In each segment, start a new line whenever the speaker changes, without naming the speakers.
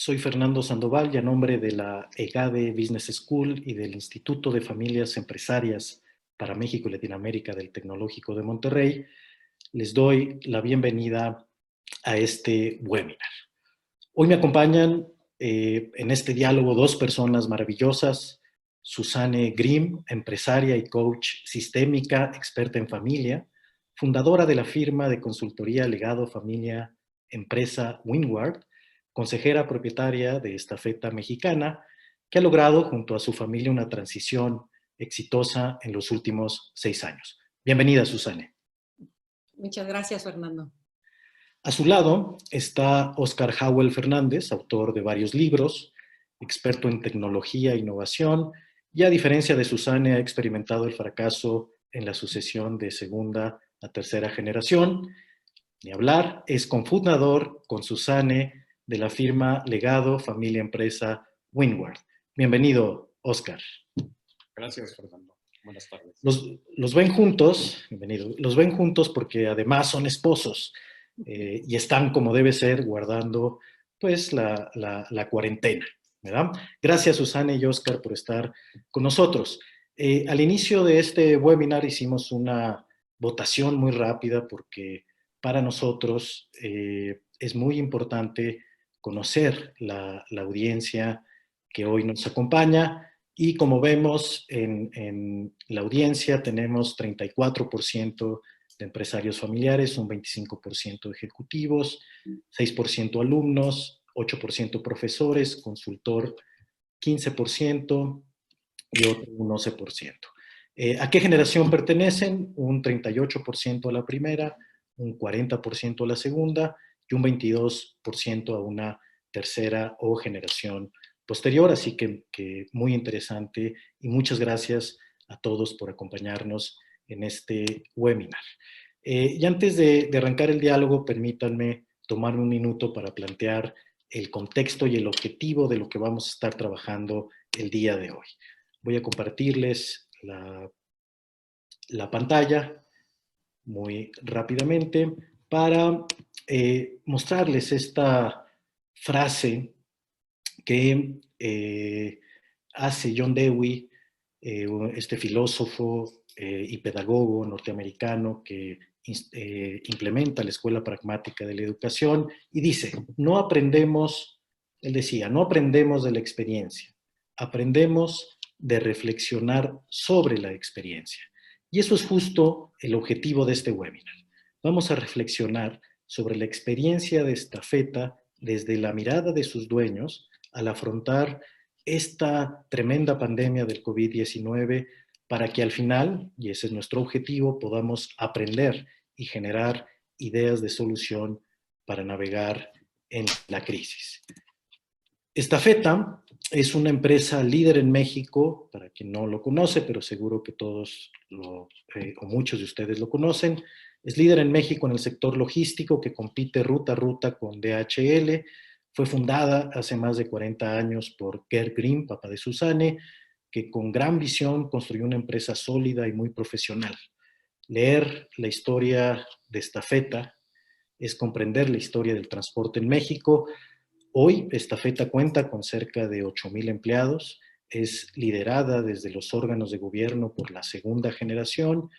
Soy Fernando Sandoval y a nombre de la EGADE Business School y del Instituto de Familias Empresarias para México y Latinoamérica del Tecnológico de Monterrey, les doy la bienvenida a este webinar. Hoy me acompañan en este diálogo dos personas maravillosas: Susanne Grimm, empresaria y coach sistémica, experta en familia, fundadora de la firma de consultoría Legado Familia Empresa Windward, consejera propietaria de Estafeta Mexicana, que ha logrado junto a su familia una transición exitosa en los últimos 6 años. Bienvenida, Susanne.
Muchas gracias, Fernando.
A su lado está Óscar Howell Fernández, autor de varios libros, experto en tecnología e innovación, y a diferencia de Susanne ha experimentado el fracaso en la sucesión de segunda a tercera generación. Ni hablar, es cofundador con Susanne de la firma Legado Familia Empresa Windward. Bienvenido, Óscar.
Gracias, Fernando. Buenas tardes.
Los ven juntos, bienvenido, los ven juntos porque además son esposos y están como debe ser guardando pues la cuarentena, ¿verdad? Gracias, Susanne y Óscar, por estar con nosotros. Al inicio de este webinar hicimos una votación muy rápida porque para nosotros es muy importante conocer la audiencia que hoy nos acompaña. Y como vemos en la audiencia tenemos 34% de empresarios familiares, un 25% ejecutivos, 6% alumnos, 8% profesores, consultor 15% y otro un 11%. ¿A qué generación pertenecen? Un 38% a la primera, un 40% a la segunda y un 22% a una tercera o generación posterior, así que muy interesante y muchas gracias a todos por acompañarnos en este webinar. Y antes de arrancar el diálogo, permítanme tomarme un minuto para plantear el contexto y el objetivo de lo que vamos a estar trabajando el día de hoy. Voy a compartirles la pantalla muy rápidamente para mostrarles esta frase que hace John Dewey, este filósofo y pedagogo norteamericano que implementa la escuela pragmática de la educación, y dice, no aprendemos, él decía, no aprendemos de la experiencia, aprendemos de reflexionar sobre la experiencia. Y eso es justo el objetivo de este webinar. Vamos a reflexionar sobre la experiencia de Estafeta desde la mirada de sus dueños al afrontar esta tremenda pandemia del COVID-19 para que al final, y ese es nuestro objetivo, podamos aprender y generar ideas de solución para navegar en la crisis. Estafeta es una empresa líder en México, para quien no lo conoce, pero seguro que todos o muchos de ustedes lo conocen. Es líder en México en el sector logístico que compite ruta a ruta con DHL. Fue fundada hace más de 40 años por Gerd Grimm, papá de Susanne, que con gran visión construyó una empresa sólida y muy profesional. Leer la historia de Estafeta es comprender la historia del transporte en México. Hoy Estafeta cuenta con cerca de 8,000 empleados, es liderada desde los órganos de gobierno por la segunda generación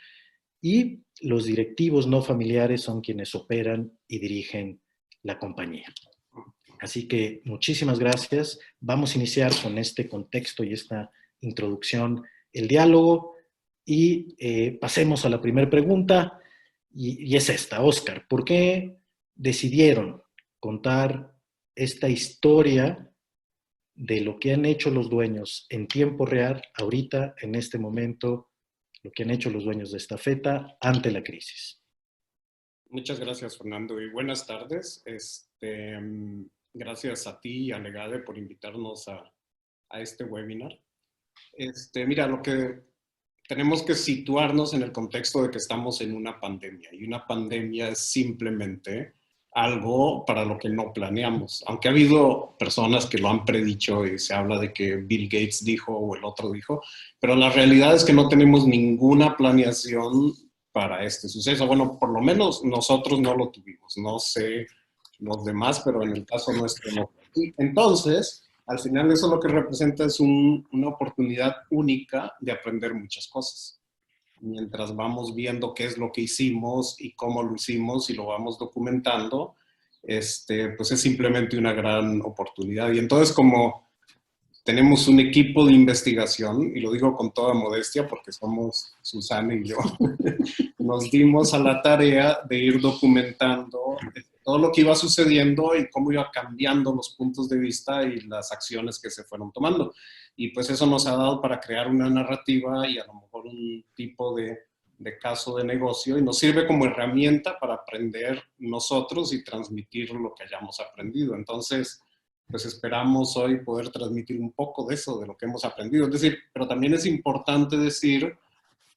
y los directivos no familiares son quienes operan y dirigen la compañía. Así que muchísimas gracias. Vamos a iniciar con este contexto y esta introducción, el diálogo, y pasemos a la primera pregunta, y es esta, Óscar. ¿Por qué decidieron contar esta historia de lo que han hecho los dueños en tiempo real, ahorita, en este momento, lo que han hecho los dueños de Estafeta ante la crisis?
Muchas gracias, Fernando, y buenas tardes. Gracias a ti y a Legade por invitarnos a este webinar. Mira, lo que tenemos que situarnos en el contexto de que estamos en una pandemia, y una pandemia es simplemente algo para lo que no planeamos. Aunque ha habido personas que lo han predicho y se habla de que Bill Gates dijo o el otro dijo, pero la realidad es que no tenemos ninguna planeación para este suceso. Bueno, por lo menos nosotros no lo tuvimos. No sé los demás, pero en el caso nuestro no. Y entonces, al final eso lo que representa es una oportunidad única de aprender muchas cosas. Mientras vamos viendo qué es lo que hicimos y cómo lo hicimos y lo vamos documentando, pues es simplemente una gran oportunidad. Y entonces, como tenemos un equipo de investigación, y lo digo con toda modestia porque somos Susana y yo, nos dimos a la tarea de ir documentando todo lo que iba sucediendo y cómo iba cambiando los puntos de vista y las acciones que se fueron tomando. Y pues eso nos ha dado para crear una narrativa y a lo mejor un tipo de caso de negocio, y nos sirve como herramienta para aprender nosotros y transmitir lo que hayamos aprendido. Entonces, pues esperamos hoy poder transmitir un poco de eso, de lo que hemos aprendido. Es decir, pero también es importante decir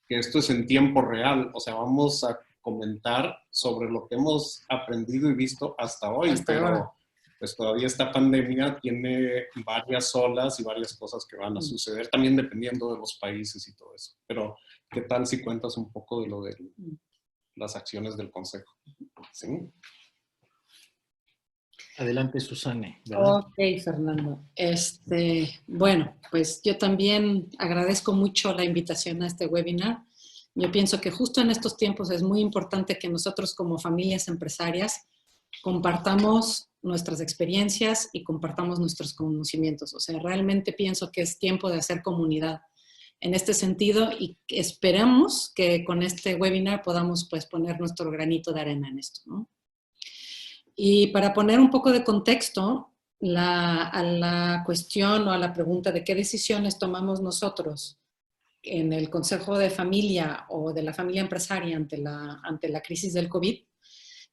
que esto es en tiempo real, o sea, vamos a comentar sobre lo que hemos aprendido y visto hasta hoy, pero pues todavía esta pandemia tiene varias olas y varias cosas que van a suceder, también dependiendo de los países y todo eso. Pero, ¿qué tal si cuentas un poco de lo de las acciones del Consejo? ¿Sí?
Adelante, Susana, ¿verdad?
Ok, Fernando. Bueno, pues yo también agradezco mucho la invitación a este webinar. Yo pienso que justo en estos tiempos es muy importante que nosotros como familias empresarias compartamos nuestras experiencias y compartamos nuestros conocimientos. O sea, realmente pienso que es tiempo de hacer comunidad en este sentido y esperamos que con este webinar podamos pues poner nuestro granito de arena en esto, ¿no? Y para poner un poco de contexto a la cuestión o a la pregunta de qué decisiones tomamos nosotros en el Consejo de Familia o de la familia empresaria ante la crisis del COVID,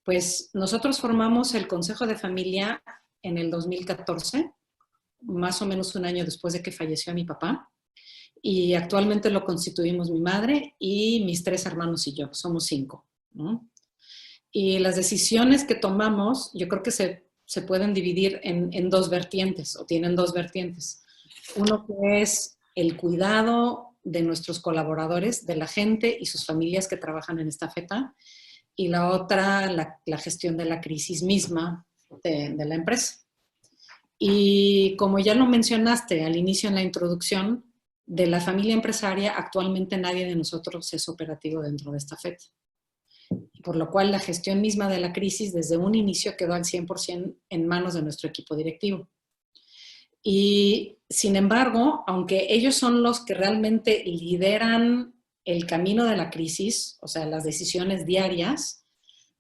pues nosotros formamos el Consejo de Familia en el 2014, más o menos un año después de que falleció mi papá, y actualmente lo constituimos mi madre y mis 3 hermanos y yo, somos 5, ¿no? Y las decisiones que tomamos, yo creo que se pueden dividir en 2 vertientes, o tienen 2 vertientes. Uno que es el cuidado de nuestros colaboradores, de la gente y sus familias que trabajan en esta feta, y la otra, la gestión de la crisis misma de la empresa. Y como ya lo mencionaste al inicio en la introducción, de la familia empresaria, actualmente nadie de nosotros es operativo dentro de esta feta. Por lo cual la gestión misma de la crisis desde un inicio quedó al 100% en manos de nuestro equipo directivo. Y sin embargo, aunque ellos son los que realmente lideran el camino de la crisis, o sea, las decisiones diarias,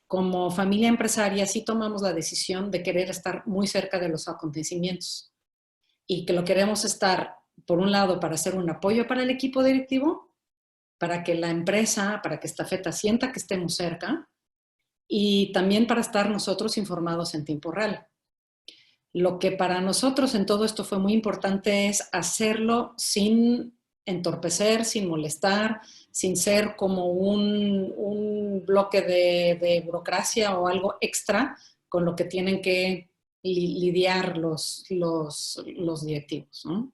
como familia empresaria sí tomamos la decisión de querer estar muy cerca de los acontecimientos y que lo queremos estar, por un lado, para hacer un apoyo para el equipo directivo, para que la empresa, para que esta feta sienta que estemos cerca y también para estar nosotros informados en tiempo real. Lo que para nosotros en todo esto fue muy importante es hacerlo sin entorpecer, sin molestar, sin ser como un bloque de burocracia o algo extra con lo que tienen que lidiar los directivos, ¿no?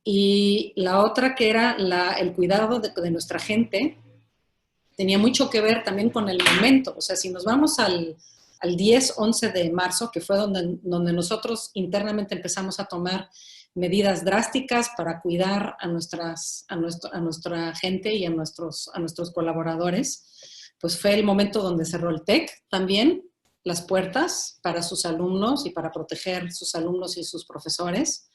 Y la otra que era el cuidado de nuestra gente, tenía mucho que ver también con el momento. O sea, si nos vamos al 10, 11 de marzo, que fue donde nosotros internamente empezamos a tomar medidas drásticas para cuidar a nuestra gente y a nuestros colaboradores, pues fue el momento donde cerró el TEC también, las puertas para sus alumnos y para proteger sus alumnos y sus profesores.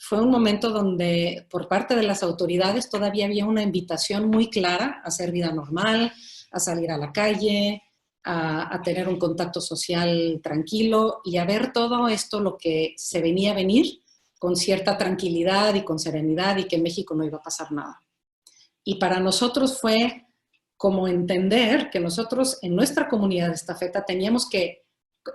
Fue un momento donde por parte de las autoridades todavía había una invitación muy clara a hacer vida normal, a salir a la calle, a tener un contacto social tranquilo y a ver todo esto, lo que se venía a venir, con cierta tranquilidad y con serenidad y que en México no iba a pasar nada. Y para nosotros fue como entender que nosotros en nuestra comunidad de estafeta teníamos que,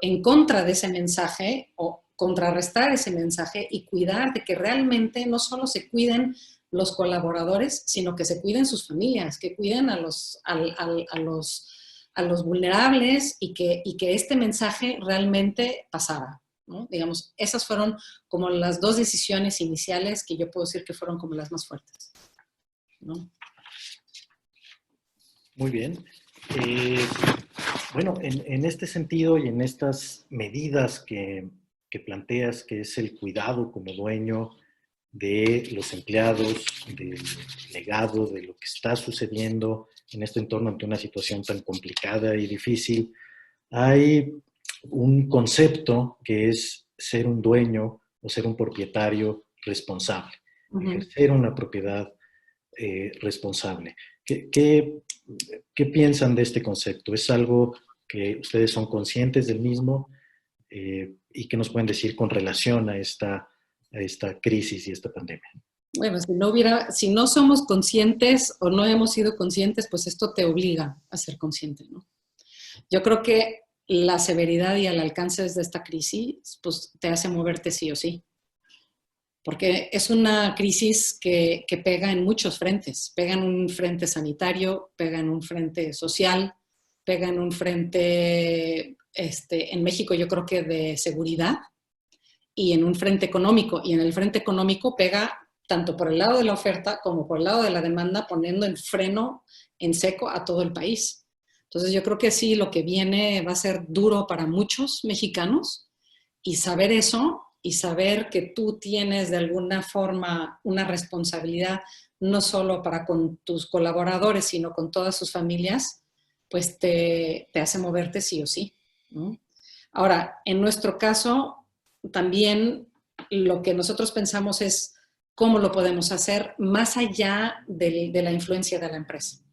en contra de ese mensaje o contrarrestar ese mensaje y cuidar de que realmente no solo se cuiden los colaboradores, sino que se cuiden sus familias, que cuiden a los vulnerables y que este mensaje realmente pasara, ¿no? Digamos, esas fueron como las 2 decisiones iniciales que yo puedo decir que fueron como las más fuertes, ¿no?
Muy bien. Bueno, en este sentido y en estas medidas que que planteas, que es el cuidado como dueño de los empleados, del legado, de lo que está sucediendo en este entorno ante una situación tan complicada y difícil. Hay un concepto que es ser un dueño o ser un propietario responsable, ejercer una propiedad responsable. ¿Qué piensan de este concepto? ¿Es algo que ustedes son conscientes del mismo? ¿Y qué nos pueden decir con relación a esta crisis y esta pandemia?
Bueno, si no somos conscientes o no hemos sido conscientes, pues esto te obliga a ser consciente, ¿no? Yo creo que la severidad y el alcance de esta crisis, pues te hace moverte sí o sí. Porque es una crisis que pega en muchos frentes. Pega en un frente sanitario, pega en un frente social, pega en un frente, en México yo creo que de seguridad, y en un frente económico. Y en el frente económico pega tanto por el lado de la oferta como por el lado de la demanda, poniendo el freno en seco a todo el país. Entonces yo creo que sí, lo que viene va a ser duro para muchos mexicanos, y saber eso y saber que tú tienes de alguna forma una responsabilidad no solo para con tus colaboradores, sino con todas sus familias, pues te hace moverte sí o sí, ¿no? Ahora, en nuestro caso, también lo que nosotros pensamos es cómo lo podemos hacer más allá de la influencia de la empresa.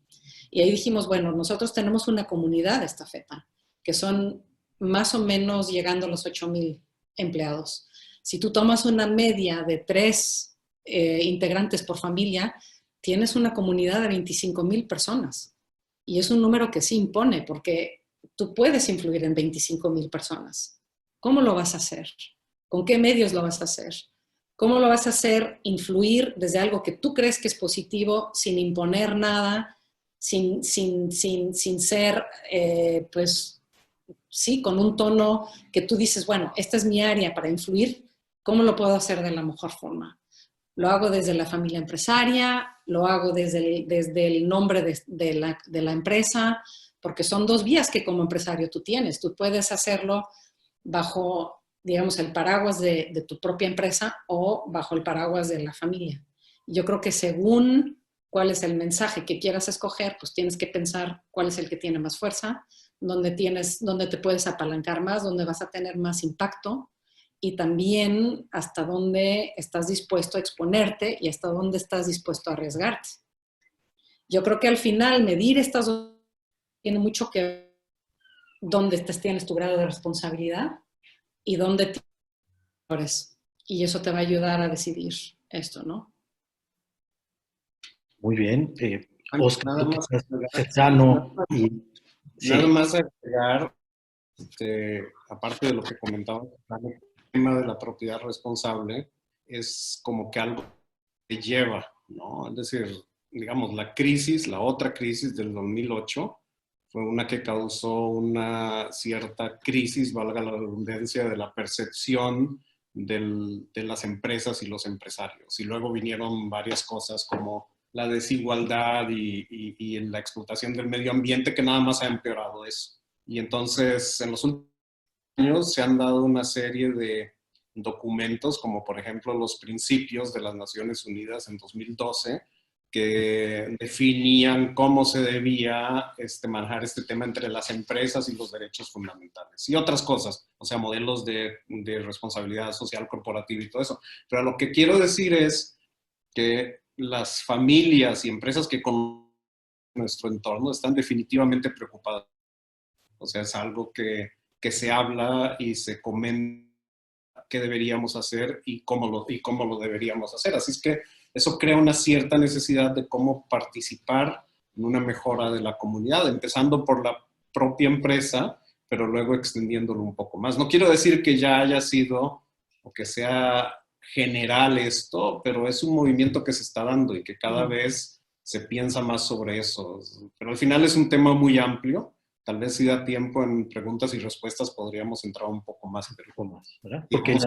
Y ahí dijimos, bueno, nosotros tenemos una comunidad de estafeta, que son más o menos llegando a los 8,000 empleados. Si tú tomas una media de 3 integrantes por familia, tienes una comunidad de 25,000 personas. Y es un número que sí impone, porque tú puedes influir en 25,000 personas. ¿Cómo lo vas a hacer? ¿Con qué medios lo vas a hacer? ¿Cómo lo vas a hacer influir desde algo que tú crees que es positivo, sin imponer nada, sin ser, pues, sí, con un tono que tú dices, bueno, esta es mi área para influir, ¿cómo lo puedo hacer de la mejor forma? Lo hago desde la familia empresaria, lo hago desde el nombre de la empresa, porque son 2 vías que como empresario tú tienes. Tú puedes hacerlo bajo, digamos, el paraguas de tu propia empresa o bajo el paraguas de la familia. Yo creo que según cuál es el mensaje que quieras escoger, pues tienes que pensar cuál es el que tiene más fuerza, dónde te puedes apalancar más, dónde vas a tener más impacto, y también hasta dónde estás dispuesto a exponerte y hasta dónde estás dispuesto a arriesgarte. Yo creo que al final medir estas dos tiene mucho que ver dónde tienes tu grado de responsabilidad y dónde tienes. Y eso te va a ayudar a decidir esto, ¿no?
Muy bien. Oscar,
Nada más
cercano y...
Nada más agregar, aparte de lo que comentaba, el tema de la propiedad responsable es como que algo que lleva, ¿no? Es decir, digamos, la otra crisis del 2008 fue una que causó una cierta crisis, valga la redundancia, de la percepción de las empresas y los empresarios. Y luego vinieron varias cosas como la desigualdad y la explotación del medio ambiente, que nada más ha empeorado eso. Y entonces, en los últimos años se han dado una serie de documentos, como por ejemplo los principios de las Naciones Unidas en 2012, que definían cómo se debía manejar este tema entre las empresas y los derechos fundamentales y otras cosas, o sea, modelos de responsabilidad social corporativa y todo eso. Pero lo que quiero decir es que las familias y empresas que conocen nuestro entorno están definitivamente preocupadas. O sea, es algo que se habla y se comenta qué deberíamos hacer y cómo lo deberíamos hacer. Así es que eso crea una cierta necesidad de cómo participar en una mejora de la comunidad, empezando por la propia empresa, pero luego extendiéndolo un poco más. No quiero decir que ya haya sido o que sea general esto, pero es un movimiento que se está dando y que cada vez se piensa más sobre eso. Pero al final es un tema muy amplio. Tal vez si da tiempo en preguntas y respuestas podríamos entrar un poco más.
¿Verdad? Porque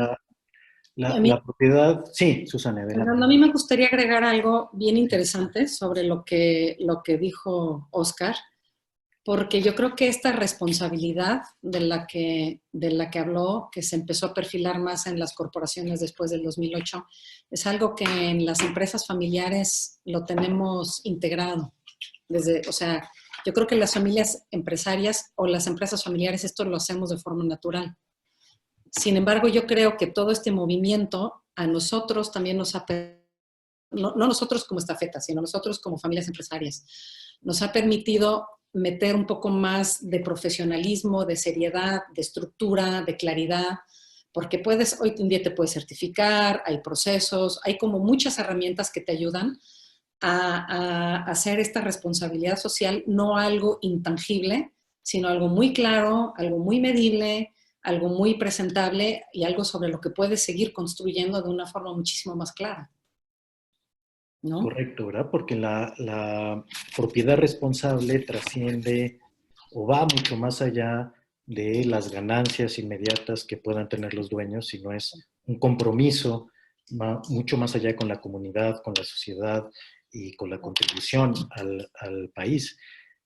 la propiedad... Sí, Susana, adelante.
A mí me gustaría agregar algo bien interesante sobre lo que dijo Oscar. porque yo creo que esta responsabilidad de la que habló, que se empezó a perfilar más en las corporaciones después del 2008, es algo que en las empresas familiares lo tenemos integrado. O sea, yo creo que las familias empresarias o las empresas familiares esto lo hacemos de forma natural. Sin embargo, yo creo que todo este movimiento a nosotros también nos ha, no nosotros como estafeta, sino nosotros como familias empresarias, nos ha permitido meter un poco más de profesionalismo, de seriedad, de estructura, de claridad, porque hoy en día te puedes certificar, hay procesos, hay como muchas herramientas que te ayudan a hacer esta responsabilidad social no algo intangible, sino algo muy claro, algo muy medible, algo muy presentable y algo sobre lo que puedes seguir construyendo de una forma muchísimo más clara, ¿no?
Correcto, ¿verdad? Porque la propiedad responsable trasciende o va mucho más allá de las ganancias inmediatas que puedan tener los dueños, sino es un compromiso mucho más allá con la comunidad, con la sociedad y con la contribución al país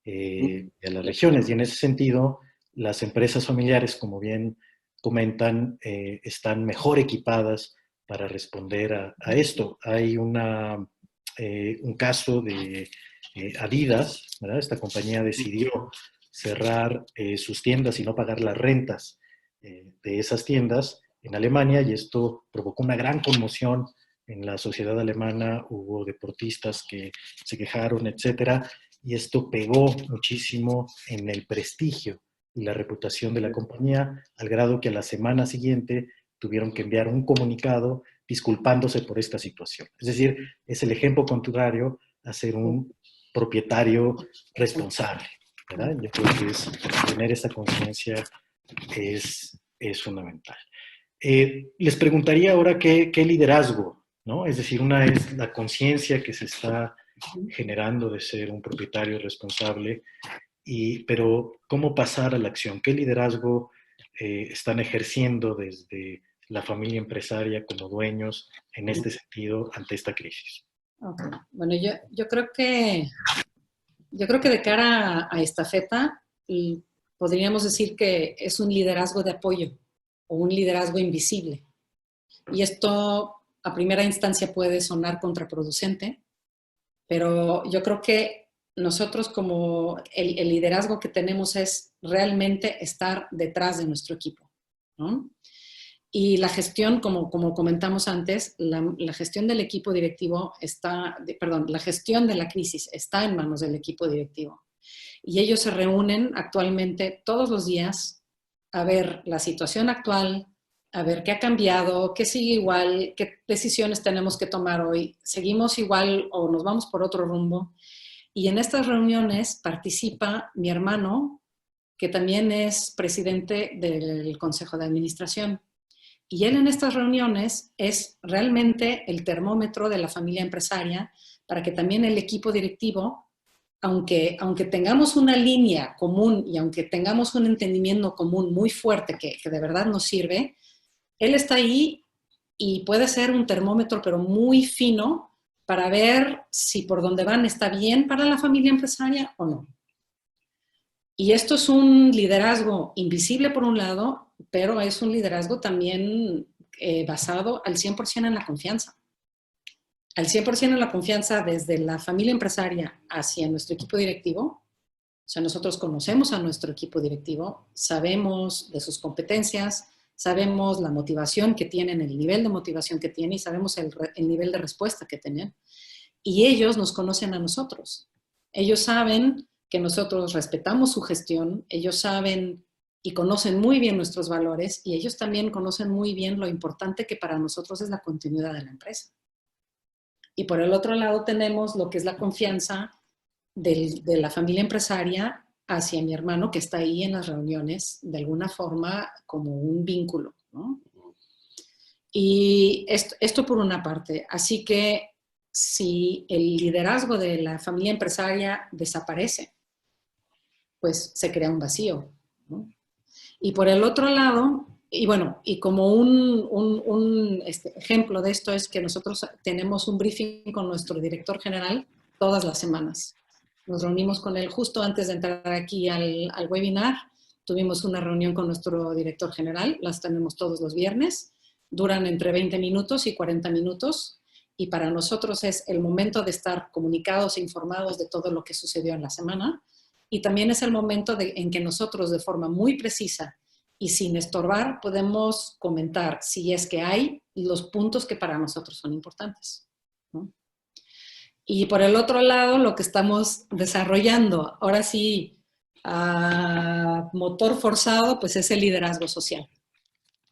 y a las regiones. Y en ese sentido, las empresas familiares, como bien comentan, están mejor equipadas para responder a esto. Hay un caso de Adidas, ¿verdad? Esta compañía decidió cerrar sus tiendas y no pagar las rentas de esas tiendas en Alemania, y esto provocó una gran conmoción en la sociedad alemana. Hubo deportistas que se quejaron, etcétera, y esto pegó muchísimo en el prestigio y la reputación de la compañía, al grado que a la semana siguiente tuvieron que enviar un comunicado disculpándose por esta situación. Es decir, es el ejemplo contrario a ser un propietario responsable, ¿verdad? Yo creo que tener esa conciencia es fundamental. Les preguntaría ahora qué liderazgo, ¿no? Es decir, una es la conciencia que se está generando de ser un propietario responsable, pero ¿cómo pasar a la acción? ¿Qué liderazgo están ejerciendo desde la familia empresaria como dueños en este sentido ante esta crisis?
Okay. Bueno, yo creo que de cara a Estafeta podríamos decir que es un liderazgo de apoyo o un liderazgo invisible. Y esto a primera instancia puede sonar contraproducente, pero yo creo que nosotros como el liderazgo que tenemos es realmente estar detrás de nuestro equipo, ¿no? Y la gestión, como comentamos antes, la gestión del equipo directivo la gestión de la crisis está en manos del equipo directivo. Y ellos se reúnen actualmente todos los días a ver la situación actual, a ver qué ha cambiado, qué sigue igual, qué decisiones tenemos que tomar hoy, seguimos igual o nos vamos por otro rumbo. Y en estas reuniones participa mi hermano, que también es presidente del Consejo de Administración. Y él en estas reuniones es realmente el termómetro de la familia empresaria para que también el equipo directivo, aunque tengamos una línea común y aunque tengamos un entendimiento común muy fuerte que de verdad nos sirve, él está ahí y puede ser un termómetro, pero muy fino, para ver si por donde van está bien para la familia empresaria o no. Y esto es un liderazgo invisible por un lado, pero es un liderazgo también basado al 100% en la confianza. Al 100% en la confianza desde la familia empresaria hacia nuestro equipo directivo. O sea, nosotros conocemos a nuestro equipo directivo, sabemos de sus competencias, sabemos la motivación que tienen, el nivel de motivación que tienen y sabemos el nivel de respuesta que tienen. Y ellos nos conocen a nosotros. Ellos saben que nosotros respetamos su gestión, ellos saben y conocen muy bien nuestros valores y ellos también conocen muy bien lo importante que para nosotros es la continuidad de la empresa. Y por el otro lado tenemos lo que es la confianza de la familia empresaria hacia mi hermano, que está ahí en las reuniones de alguna forma como un vínculo, ¿no? Y esto por una parte. Así que si el liderazgo de la familia empresaria desaparece, pues se crea un vacío, ¿no? Y por el otro lado, y bueno, y como un ejemplo de esto es que nosotros tenemos un briefing con nuestro director general todas las semanas. Nos reunimos con él justo antes de entrar aquí al webinar. Tuvimos una reunión con nuestro director general, las tenemos todos los viernes, duran entre 20 minutos y 40 minutos, y para nosotros es el momento de estar comunicados e informados de todo lo que sucedió en la semana, y también es el momento en que nosotros, de forma muy precisa y sin estorbar, podemos comentar si es que hay los puntos que para nosotros son importantes, ¿no? Y por el otro lado, lo que estamos desarrollando, ahora sí, a motor forzado, pues es el liderazgo social.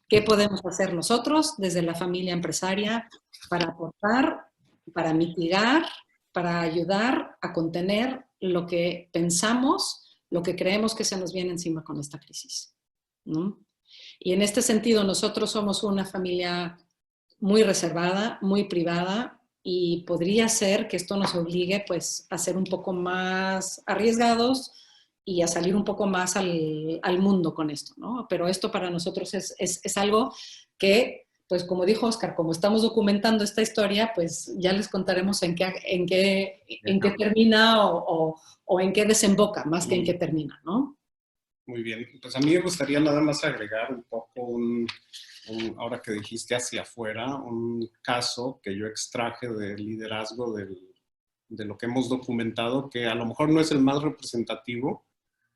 ¿Qué podemos hacer nosotros desde la familia empresaria para aportar, para mitigar, para ayudar a contener lo que pensamos, lo que creemos que se nos viene encima con esta crisis, ¿no? Y en este sentido, nosotros somos una familia muy reservada, muy privada, y podría ser que esto nos obligue pues a ser un poco más arriesgados y a salir un poco más al mundo con esto, ¿no? Pero esto para nosotros es algo que, pues como dijo Oscar, como estamos documentando esta historia, pues ya les contaremos en qué termina o en qué desemboca, más que en qué termina, ¿no?
Muy bien, pues a mí me gustaría nada más agregar un poco ahora que dijiste hacia afuera, un caso que yo extraje de liderazgo de lo que hemos documentado, que a lo mejor no es el más representativo,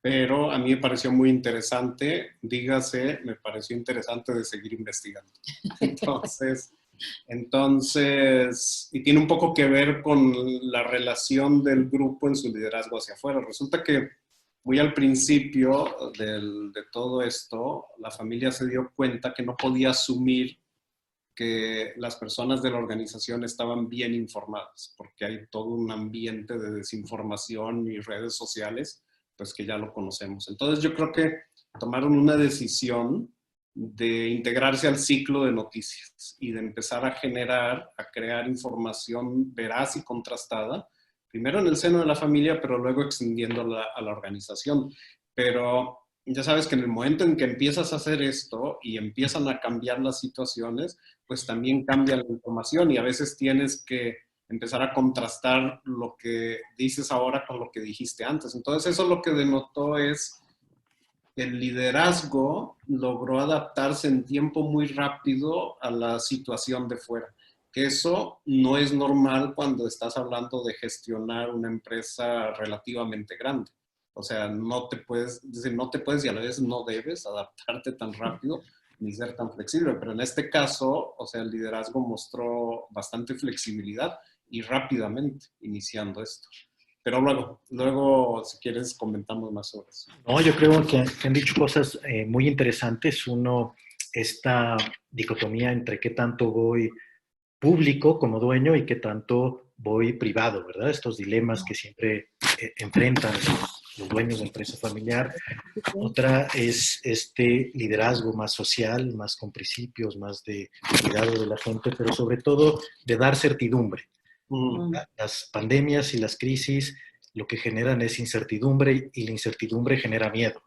pero a mí me pareció muy interesante, dígase, me pareció interesante de seguir investigando. Entonces, y tiene un poco que ver con la relación del grupo en su liderazgo hacia afuera. Resulta que muy al principio de todo esto, la familia se dio cuenta que no podía asumir que las personas de la organización estaban bien informadas, porque hay todo un ambiente de desinformación y redes sociales, pues que ya lo conocemos. Entonces yo creo que tomaron una decisión de integrarse al ciclo de noticias y de empezar a crear información veraz y contrastada, primero en el seno de la familia, pero luego extendiéndola a la organización. Pero ya sabes que en el momento en que empiezas a hacer esto y empiezan a cambiar las situaciones, pues también cambia la información y a veces tienes que empezar a contrastar lo que dices ahora con lo que dijiste antes. Entonces eso lo que denotó es que el liderazgo logró adaptarse en tiempo muy rápido a la situación de fuera. Que eso no es normal cuando estás hablando de gestionar una empresa relativamente grande. O sea, no te puedes y a la vez no debes adaptarte tan rápido ni ser tan flexible. Pero en este caso, o sea, el liderazgo mostró bastante flexibilidad y rápidamente iniciando esto. Pero luego, si quieres, comentamos más sobre eso.
No, yo creo que han dicho cosas muy interesantes. Uno, esta dicotomía entre qué tanto voy público como dueño y qué tanto voy privado, ¿verdad? Estos dilemas que siempre enfrentan los dueños de empresa familiar. Otra es este liderazgo más social, más con principios, más de cuidado de la gente, pero sobre todo de dar certidumbre. Las pandemias y las crisis lo que generan es incertidumbre y la incertidumbre genera miedo.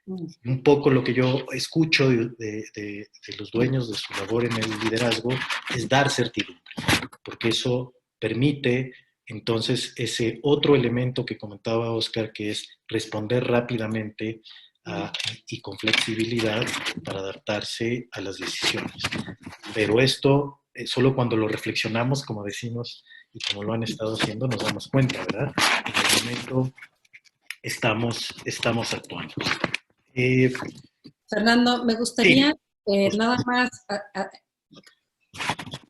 Un poco lo que yo escucho de los dueños de su labor en el liderazgo es dar certidumbre, porque eso permite entonces ese otro elemento que comentaba Oscar, que es responder rápidamente y con flexibilidad para adaptarse a las decisiones. Pero esto, solo cuando lo reflexionamos, como decimos, y como lo han estado haciendo, nos damos cuenta, ¿verdad? En el momento estamos actuando.
Fernando, me gustaría
Sí.
nada más a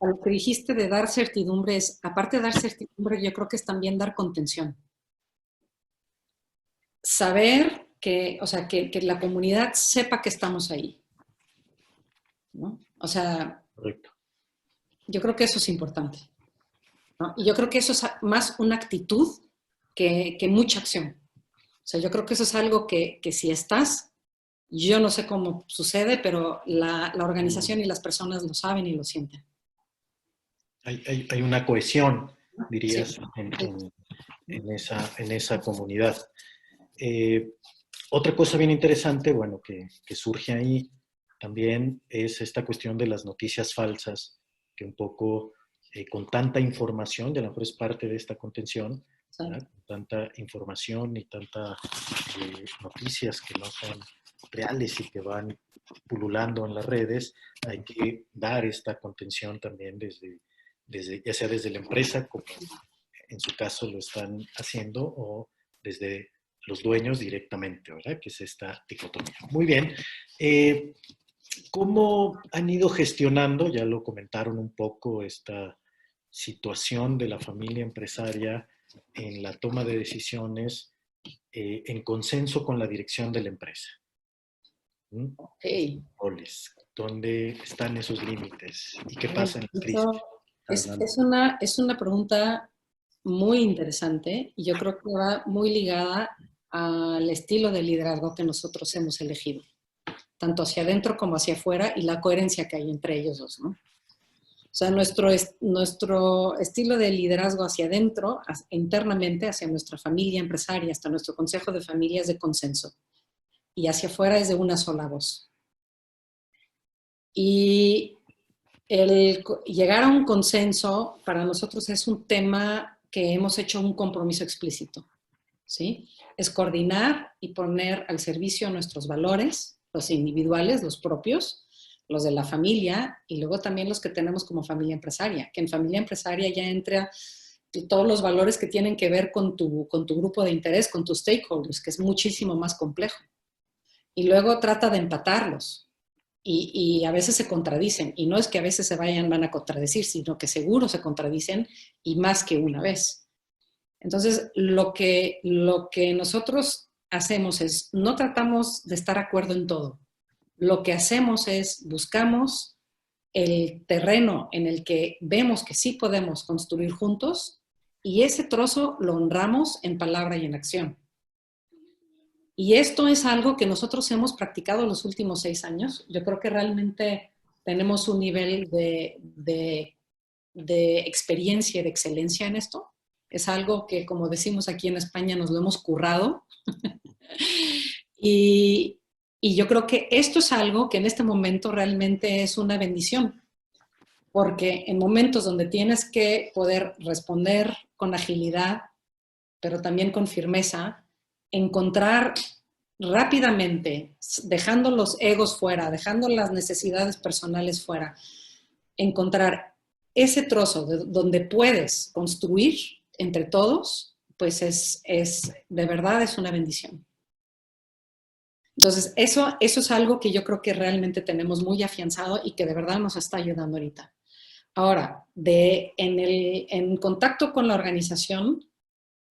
lo que dijiste de dar certidumbre, aparte de dar certidumbre, yo creo que es también dar contención. Saber que, o sea, que la comunidad sepa que estamos ahí, ¿no? O sea,
Correcto.
yo creo que eso es importante, ¿no? Y yo creo que eso es más una actitud que mucha acción. O sea, yo creo que eso es algo que si estás, yo no sé cómo sucede, pero la organización y las personas lo saben y lo sienten.
Hay una cohesión, dirías,
Sí.
en esa comunidad. Otra cosa bien interesante, bueno, que surge ahí también es esta cuestión de las noticias falsas, que un poco con tanta información, y a lo mejor es parte de esta contención, ¿verdad? Tanta información y tantas noticias que no son reales y que van pululando en las redes, hay que dar esta contención también ya sea desde la empresa, como en su caso lo están haciendo, o desde los dueños directamente, ¿verdad? Que es esta dicotomía. Muy bien. ¿Cómo han ido gestionando, ya lo comentaron un poco, esta situación de la familia empresaria en la toma de decisiones en consenso con la dirección de la empresa?
Okay.
¿Dónde están esos límites? ¿Y qué pasa en las crisis?
Es una pregunta muy interesante y yo creo que va muy ligada al estilo de liderazgo que nosotros hemos elegido, tanto hacia adentro como hacia afuera, y la coherencia que hay entre ellos dos, ¿no? O sea, nuestro estilo de liderazgo hacia adentro, internamente, hacia nuestra familia empresaria, hasta nuestro consejo de familia, es de consenso. Y hacia afuera es de una sola voz. Y el llegar a un consenso para nosotros es un tema que hemos hecho un compromiso explícito, ¿sí? Es coordinar y poner al servicio nuestros valores, los individuales, los propios, los de la familia, y luego también los que tenemos como familia empresaria, que en familia empresaria ya entra todos los valores que tienen que ver con tu grupo de interés, con tus stakeholders, que es muchísimo más complejo. Y luego trata de empatarlos. Y a veces se contradicen. Y no es que a veces van a contradecir, sino que seguro se contradicen, y más que una vez. Entonces, lo que nosotros hacemos es, no tratamos de estar de acuerdo en todo. Lo que hacemos es, buscamos el terreno en el que vemos que sí podemos construir juntos, y ese trozo lo honramos en palabra y en acción. Y esto es algo que nosotros hemos practicado los últimos 6 años. Yo creo que realmente tenemos un nivel de experiencia y de excelencia en esto. Es algo que, como decimos aquí en España, nos lo hemos currado. y yo creo que esto es algo que en este momento realmente es una bendición. Porque en momentos donde tienes que poder responder con agilidad, pero también con firmeza, encontrar rápidamente, dejando los egos fuera, dejando las necesidades personales fuera, encontrar ese trozo donde puedes construir entre todos, pues de verdad es una bendición. Entonces, eso es algo que yo creo que realmente tenemos muy afianzado y que de verdad nos está ayudando ahorita. Ahora, en contacto con la organización,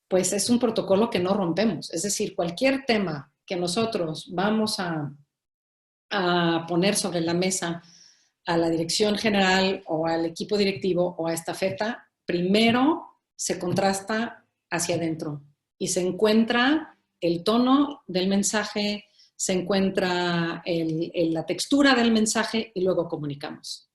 pues es un protocolo que no rompemos. Es decir, cualquier tema que nosotros vamos a poner sobre la mesa a la dirección general o al equipo directivo o a estafeta, primero se contrasta hacia adentro y se encuentra el tono del mensaje, se encuentra la textura del mensaje y luego comunicamos,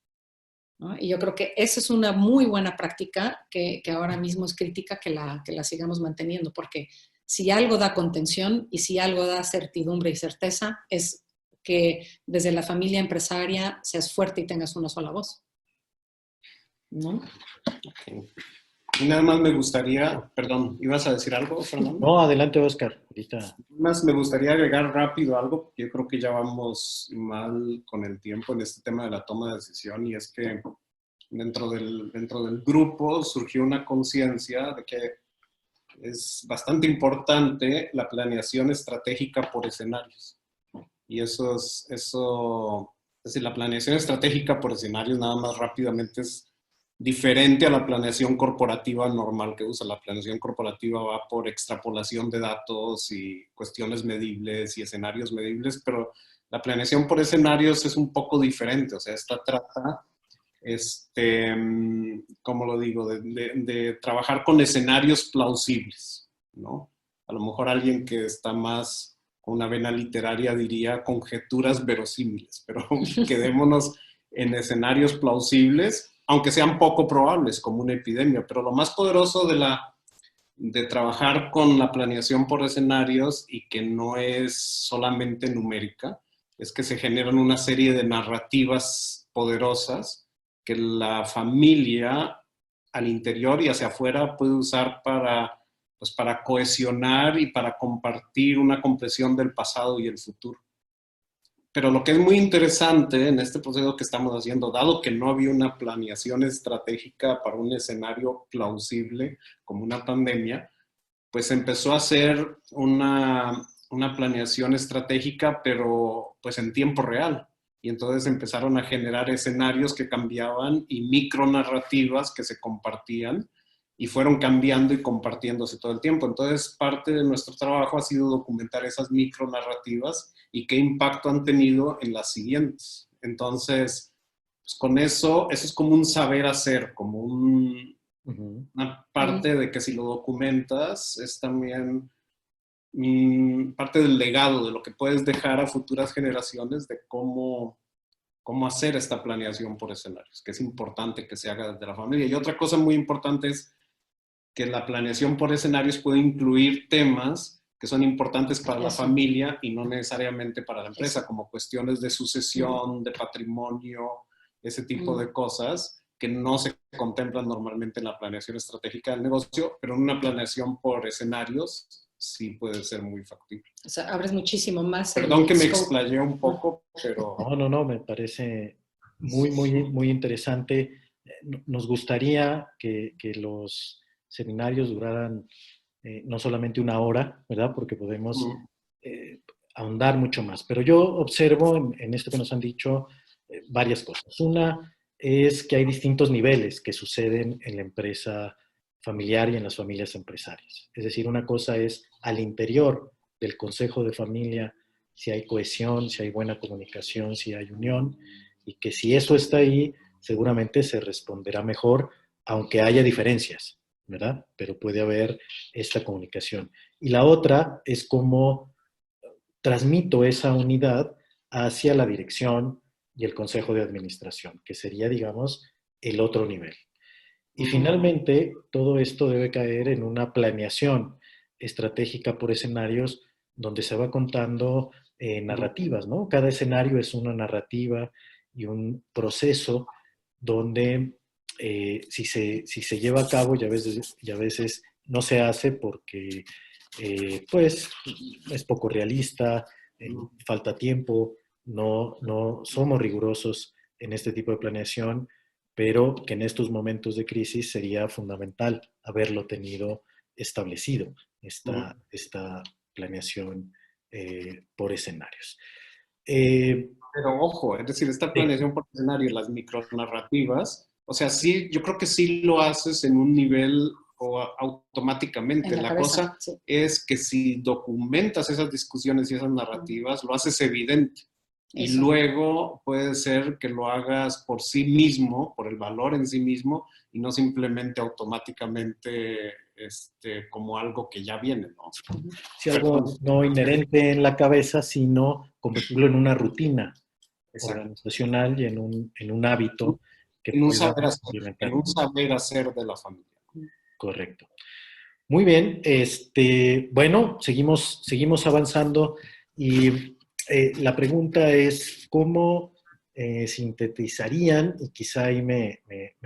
¿no? Y yo creo que esa es una muy buena práctica que ahora mismo es crítica que la sigamos manteniendo, porque si algo da contención y si algo da certidumbre y certeza, es que desde la familia empresaria seas fuerte y tengas una sola voz, ¿no?
Okay. Y nada más me gustaría, perdón, ¿ibas a decir algo, Fernando?
No, adelante, Oscar. Ahorita.
Más me gustaría agregar rápido algo, porque yo creo que ya vamos mal con el tiempo en este tema de la toma de decisión, y es que dentro del grupo surgió una conciencia de que es bastante importante la planeación estratégica por escenarios. Y es decir, la planeación estratégica por escenarios, nada más rápidamente, es diferente a la planeación corporativa normal que usa. La planeación corporativa va por extrapolación de datos y cuestiones medibles y escenarios medibles, pero la planeación por escenarios es un poco diferente. O sea, esta trata, ¿cómo lo digo?, de trabajar con escenarios plausibles, ¿no? A lo mejor alguien que está más con una vena literaria diría conjeturas verosímiles, pero quedémonos en escenarios plausibles, aunque sean poco probables, como una epidemia. Pero lo más poderoso de trabajar con la planeación por escenarios, y que no es solamente numérica, es que se generan una serie de narrativas poderosas que la familia al interior y hacia afuera puede usar para pues para cohesionar y para compartir una comprensión del pasado y el futuro. Pero lo que es muy interesante en este proceso que estamos haciendo, dado que no había una planeación estratégica para un escenario plausible como una pandemia, pues empezó a hacer una planeación estratégica, pero pues en tiempo real. Y entonces empezaron a generar escenarios que cambiaban y micronarrativas que se compartían y fueron cambiando y compartiéndose todo el tiempo. Entonces, parte de nuestro trabajo ha sido documentar esas micronarrativas y qué impacto han tenido en las siguientes. Entonces, pues con eso es como un saber hacer, como una parte de que si lo documentas es también parte del legado, de lo que puedes dejar a futuras generaciones de cómo hacer esta planeación por escenarios, que es importante que se haga desde la familia. Y otra cosa muy importante es que la planeación por escenarios puede incluir temas que son importantes para la familia y no necesariamente para la empresa, como cuestiones de sucesión, de patrimonio, ese tipo de cosas que no se contemplan normalmente en la planeación estratégica del negocio, pero en una planeación por escenarios sí puede ser muy factible.
O sea, abres muchísimo más.
Perdón que me explayé un poco, pero...
No, me parece muy interesante. Nos gustaría que los seminarios duraran no solamente una hora, ¿verdad? Porque podemos ahondar mucho más. Pero yo observo en esto que nos han dicho varias cosas. Una es que hay distintos niveles que suceden en la empresa familiar y en las familias empresarias. Es decir, una cosa es al interior del consejo de familia, si hay cohesión, si hay buena comunicación, si hay unión, y que si eso está ahí, seguramente se responderá mejor, aunque haya diferencias, ¿verdad? Pero puede haber esta comunicación. Y la otra es cómo transmito esa unidad hacia la dirección y el consejo de administración, que sería, digamos, el otro nivel. Y finalmente, todo esto debe caer en una planeación estratégica por escenarios donde se va contando narrativas, ¿no? Cada escenario es una narrativa y un proceso donde si se lleva a cabo y a veces no se hace porque pues es poco realista, falta tiempo, no somos rigurosos en este tipo de planeación, pero que en estos momentos de crisis sería fundamental haberlo tenido establecido, esta planeación por escenarios.
Pero ojo, es decir, esta planeación por escenario, las micronarrativas, o sea, sí, yo creo que sí lo haces en un nivel o automáticamente. La cosa es que si documentas esas discusiones y esas narrativas, lo haces evidente. Y luego puede ser que lo hagas por sí mismo, por el valor en sí mismo, y no simplemente automáticamente como algo que ya viene, ¿no?
Si algo no inherente en la cabeza, sino convertirlo en una rutina organizacional y en un hábito que
en un saber hacer de la familia.
Correcto. Muy bien, bueno, seguimos avanzando y la pregunta es cómo sintetizarían, y quizá ahí me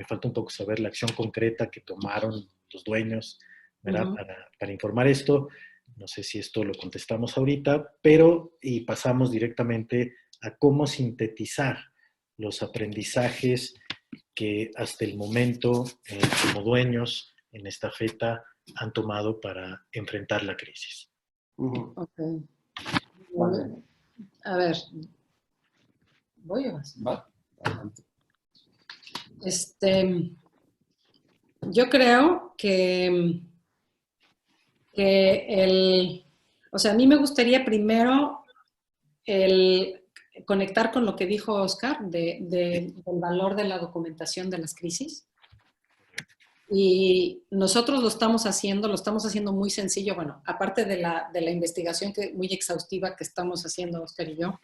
falta un poco saber la acción concreta que tomaron los dueños, ¿verdad? Para informar esto. No sé si esto lo contestamos ahorita, pero y pasamos directamente a cómo sintetizar los aprendizajes que hasta el momento como dueños en esta feta han tomado para enfrentar la crisis.
Okay. Vale. A ver, ¿voy o vas?
Va. Adelante.
Yo creo que o sea, a mí me gustaría primero conectar con lo que dijo Oscar del valor de la documentación de las crisis. Y nosotros lo estamos haciendo muy sencillo, bueno, aparte de la investigación muy exhaustiva que estamos haciendo Oscar y yo,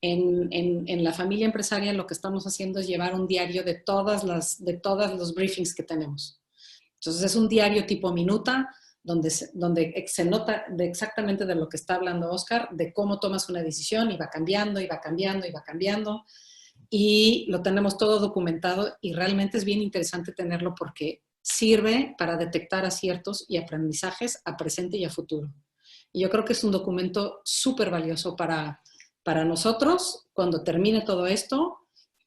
en la familia empresaria lo que estamos haciendo es llevar un diario de todos los briefings que tenemos. Entonces es un diario tipo minuta, donde se nota exactamente de lo que está hablando Oscar, de cómo tomas una decisión y va cambiando, y va cambiando, y va cambiando. Y lo tenemos todo documentado y realmente es bien interesante tenerlo porque sirve para detectar aciertos y aprendizajes a presente y a futuro. Y yo creo que es un documento súper valioso para nosotros cuando termine todo esto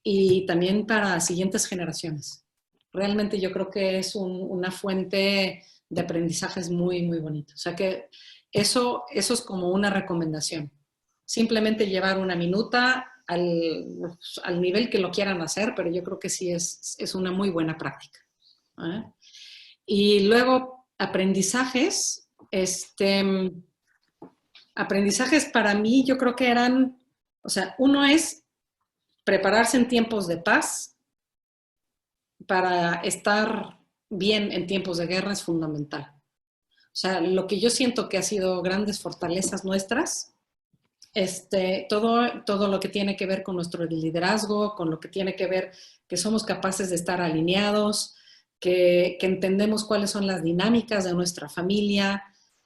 y también para siguientes generaciones. Realmente yo creo que es una fuente de aprendizajes muy, muy bonito. O sea que eso es como una recomendación. Simplemente llevar una minuta al nivel que lo quieran hacer, pero yo creo que sí es una muy buena práctica. ¿Eh? Y luego, aprendizajes. Aprendizajes para mí yo creo que eran, o sea, uno es prepararse en tiempos de paz para estar bien en tiempos de guerra es fundamental. O sea, lo que yo siento que ha sido grandes fortalezas nuestras, todo lo que tiene que ver con nuestro liderazgo, con lo que tiene que ver que somos capaces de estar alineados, que entendemos cuáles son las dinámicas de nuestra familia,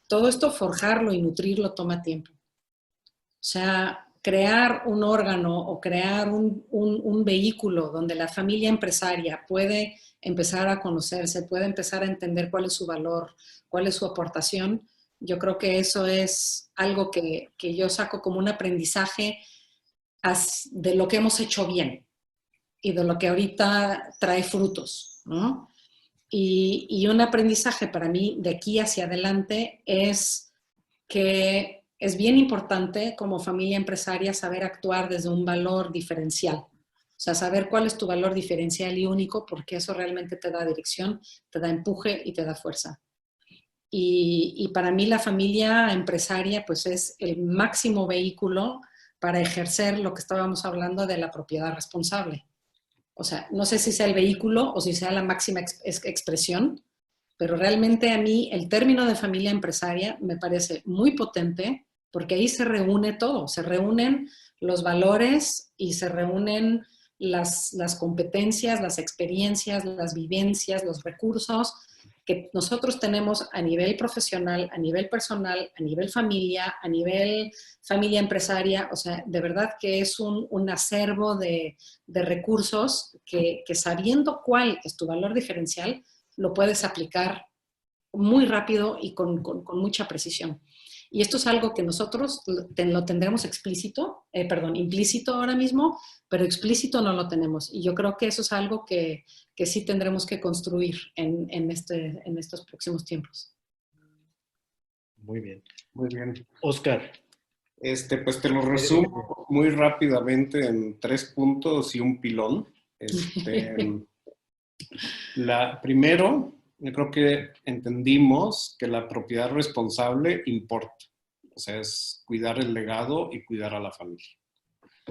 todo esto forjarlo y nutrirlo toma tiempo. O sea, crear un órgano o crear un vehículo donde la familia empresaria puede empezar a conocerse, puede empezar a entender cuál es su valor, cuál es su aportación, yo creo que eso es algo que yo saco como un aprendizaje de lo que hemos hecho bien y de lo que ahorita trae frutos, ¿no? Y un aprendizaje para mí de aquí hacia adelante es que es bien importante como familia empresaria saber actuar desde un valor diferencial. O sea, saber cuál es tu valor diferencial y único, porque eso realmente te da dirección, te da empuje y te da fuerza. Y para mí la familia empresaria pues es el máximo vehículo para ejercer lo que estábamos hablando de la propiedad responsable. O sea, no sé si sea el vehículo o si sea la máxima expresión, pero realmente a mí el término de familia empresaria me parece muy potente porque ahí se reúne todo, se reúnen los valores y se reúnen las competencias, las experiencias, las vivencias, los recursos que nosotros tenemos a nivel profesional, a nivel personal, a nivel familia empresaria, o sea, de verdad que es un acervo de recursos que sabiendo cuál es tu valor diferencial, lo puedes aplicar muy rápido y con mucha precisión. Y esto es algo que nosotros lo tendremos implícito ahora mismo, pero explícito no lo tenemos. Y yo creo que eso es algo que sí tendremos que construir en estos próximos tiempos.
Muy bien.
Muy bien.
Oscar.
Pues te lo resumo muy rápidamente en 3 puntos y un pilón. Primero, yo creo que entendimos que la propiedad responsable importa. O sea, es cuidar el legado y cuidar a la familia.